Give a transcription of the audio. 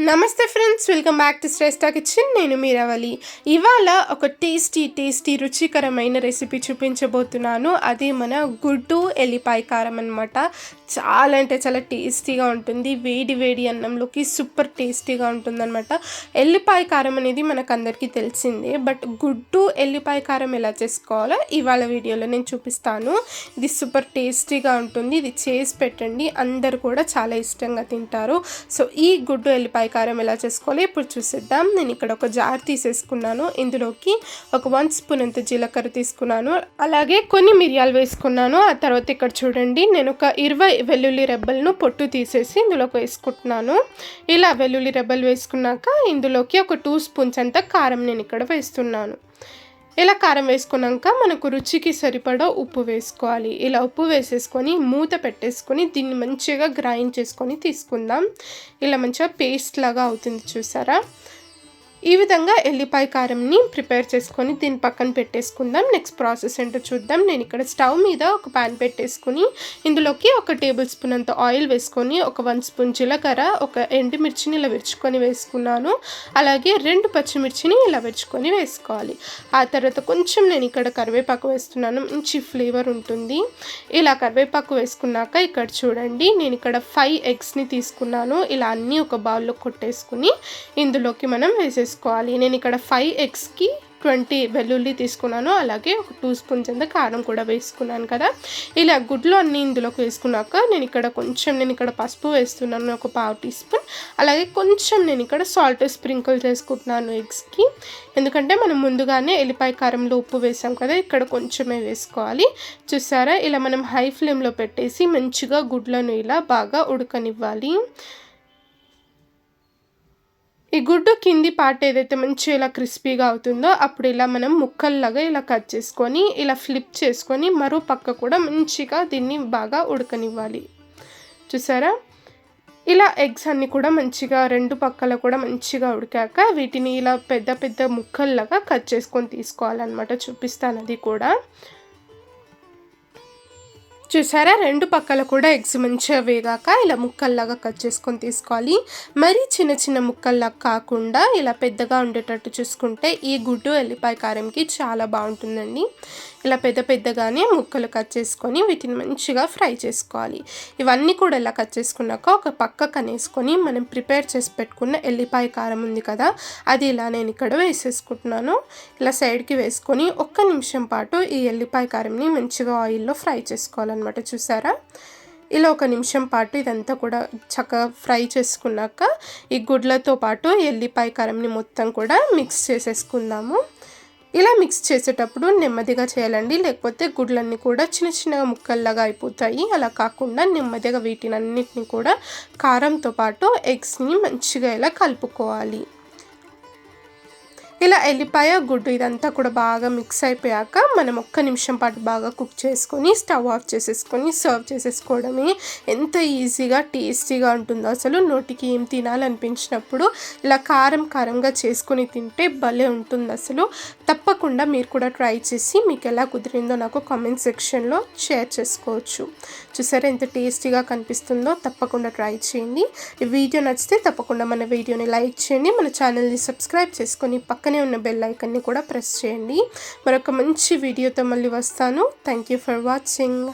నమస్తే friends, welcome back to Shreshta kitchen. నేను మీరావళి. ఇవాళ ఒక టేస్టీ రుచికరమైన రెసిపీ చూపించబోతున్నాను. అది మన గుడ్డు ఎల్లిపాయ కారం అనమాట. చాలా అంటే చాలా టేస్టీగా ఉంటుంది. వేడి వేడి అన్నంలోకి సూపర్ టేస్టీగా ఉంటుందన్నమాట. ఎల్లిపాయ కారం అనేది మనకు అందరికీ తెలిసిందే, బట్ గుడ్డు ఎల్లిపాయ కారం ఎలా చేసుకోవాలో ఇవాళ వీడియోలో నేను చూపిస్తాను. ఇది సూపర్ టేస్టీగా ఉంటుంది. ఇది చేసి పెట్టండి, అందరు కూడా చాలా ఇష్టంగా తింటారు. సో ఈ గుడ్డు ఎల్లిపాయ కారం ఎలా చేసుకోవాలి ఇప్పుడు చూసేద్దాం. నేను ఇక్కడ ఒక జార్ తీసేసుకున్నాను. ఇందులోకి ఒక 1 స్పూన్ అంత జీలకర్ర తీసుకున్నాను, అలాగే కొన్ని మిరియాలు వేసుకున్నాను. ఆ తర్వాత ఇక్కడ చూడండి, నేను ఒక 20 వెల్లుల్లి రెబ్బలను పొట్టు తీసేసి ఇందులోకి వేసుకుంటున్నాను. ఇలా వెల్లుల్లి రెబ్బలు వేసుకున్నాక ఇందులోకి ఒక 2 స్పూన్స్ అంత కారం నేను ఇక్కడ వేస్తున్నాను. ఇలా కారం వేసుకున్నాక మనకు రుచికి సరిపడా ఉప్పు వేసుకోవాలి. ఇలా ఉప్పు వేసేసుకొని మూత పెట్టేసుకొని దీన్ని మంచిగా గ్రైండ్ చేసుకొని తీసుకుందాం. ఇలా మంచిగా పేస్ట్ లాగా అవుతుంది, చూసారా? ఈ విధంగా ఎల్లిపాయ కారంని ప్రిపేర్ చేసుకొని దీన్ని పక్కన పెట్టేసుకుందాం. నెక్స్ట్ ప్రాసెస్ ఏంటో చూద్దాం. నేను ఇక్కడ స్టవ్ మీద ఒక ప్యాన్ పెట్టేసుకుని ఇందులోకి ఒక టేబుల్ స్పూన్ అంత ఆయిల్ వేసుకొని ఒక 1 స్పూన్ జీలకర్ర, ఒక ఎండుమిర్చిని ఇలా విరుచుకొని వేసుకున్నాను. అలాగే 2 పచ్చిమిర్చిని ఇలా విరుచుకొని వేసుకోవాలి. ఆ తర్వాత కొంచెం నేను ఇక్కడ కరివేపాకు వేస్తున్నాను, మంచి ఫ్లేవర్ ఉంటుంది. ఇలా కరివేపాకు వేసుకున్నాక ఇక్కడ చూడండి, నేను ఇక్కడ 5 ఎగ్స్ని తీసుకున్నాను. ఇలా అన్నీ ఒక బౌల్లో కొట్టేసుకుని ఇందులోకి మనం వేసేసుకోవాలి. నేను ఇక్కడ 5 ఎగ్స్కి 20 వెల్లుల్లి తీసుకున్నాను, అలాగే ఒక 2 స్పూన్స్ అంత కారం కూడా వేసుకున్నాను కదా. ఇలా గుడ్లు అన్నీ ఇందులోకి వేసుకున్నాక నేను ఇక్కడ పసుపు వేస్తున్నాను, ఒక 1/2 టీ స్పూన్. అలాగే కొంచెం నేను ఇక్కడ సాల్ట్ స్ప్రింకిల్ చేసుకుంటున్నాను ఎగ్స్కి, ఎందుకంటే మనం ముందుగానే ఎల్లిపాయ కారంలో ఉప్పు వేసాం కదా, ఇక్కడ కొంచెమే వేసుకోవాలి. చూసారా? ఇలా మనం హై ఫ్లేమ్లో పెట్టేసి మంచిగా గుడ్లను ఇలా బాగా ఉడకనివ్వాలి. ఈ గుడ్డు కింది పార్ట్ ఏదైతే మంచిగా ఇలా క్రిస్పీగా అవుతుందో అప్పుడు ఇలా మనం ముక్కల్లాగా ఇలా కట్ చేసుకొని ఇలా ఫ్లిప్ చేసుకొని మరో పక్క కూడా మంచిగా దీన్ని బాగా ఉడకనివ్వాలి. చూసారా? ఇలా ఎగ్స్ అన్నీ కూడా మంచిగా 2 పక్కల కూడా మంచిగా ఉడికాక వీటిని ఇలా పెద్ద పెద్ద ముక్కల్లాగా కట్ చేసుకొని తీసుకోవాలన్నమాట. చూపిస్తాను అది కూడా. చూసారా? 2 పక్కల కూడా ఎగ్స్ మంచిగా వేగాక ఇలా ముక్కల్లాగా కట్ చేసుకొని తీసుకోవాలి. మరీ చిన్న చిన్న ముక్కల్లాగా కాకుండా ఇలా పెద్దగా ఉండేటట్టు చూసుకుంటే ఈ గుడ్డు ఎల్లిపాయ కారంకి చాలా బాగుంటుందండి. ఇలా పెద్దగానే ముక్కలు కట్ చేసుకొని వీటిని మంచిగా ఫ్రై చేసుకోవాలి. ఇవన్నీ కూడా ఇలా కట్ చేసుకున్నాక ఒక పక్క కనేసుకొని మనం ప్రిపేర్ చేసి పెట్టుకున్న ఎల్లిపాయ కారం ఉంది కదా, అది ఇలా నేను ఇక్కడ వేసేసుకుంటున్నాను. ఇలా సైడ్కి వేసుకొని 1 నిమిషం పాటు ఈ ఎల్లిపాయ కారంని మంచిగా ఆయిల్లో ఫ్రై చేసుకోవాలన్నమాట. చూసారా? ఇలా 1 నిమిషం పాటు ఇదంతా కూడా చక్కగా ఫ్రై చేసుకున్నాక ఈ గుడ్లతో పాటు ఎల్లిపాయ కారంని మొత్తం కూడా మిక్స్ చేసేసుకుందాము. ఇలా మిక్స్ చేసేటప్పుడు నెమ్మదిగా చేయాలండి, లేకపోతే గుడ్లన్నీ కూడా చిన్న ముక్కల్లాగా అయిపోతాయి. అలా కాకుండా నెమ్మదిగా వీటినన్నిటిని కూడా కారంతో పాటు ఎగ్స్ని మంచిగా ఇలా కలుపుకోవాలి. ఇలా ఎల్లిపాయ గుడ్డు ఇదంతా కూడా బాగా మిక్స్ అయిపోయాక మనం 1 నిమిషం పాటు బాగా కుక్ చేసుకొని స్టవ్ ఆఫ్ చేసేసుకొని సర్వ్ చేసేసుకోవడమే. ఎంత టేస్టీగా ఉంటుందో అసలు. నోటికి ఏం తినాలనిపించినప్పుడు ఇలా కారంగా చేసుకొని తింటే భలే ఉంటుంది అసలు. తప్పకుండా మీరు కూడా ట్రై చేసి మీకు ఎలా కుదిరిందో నాకు కామెంట్ సెక్షన్లో షేర్ చేసుకోవచ్చు. చూసారా ఎంత టేస్టీగా కనిపిస్తుందో? తప్పకుండా ట్రై చేయండి. ఈ వీడియో నచ్చితే తప్పకుండా మన వీడియోని లైక్ చేయండి, మన ఛానల్ని సబ్స్క్రైబ్ చేసుకొని పక్కనే ఉన్న బెల్ ఐకాన్ని కూడా ప్రెస్ చేయండి. మరొక మంచి వీడియోతో మళ్ళీ వస్తాను. Thank you for watching.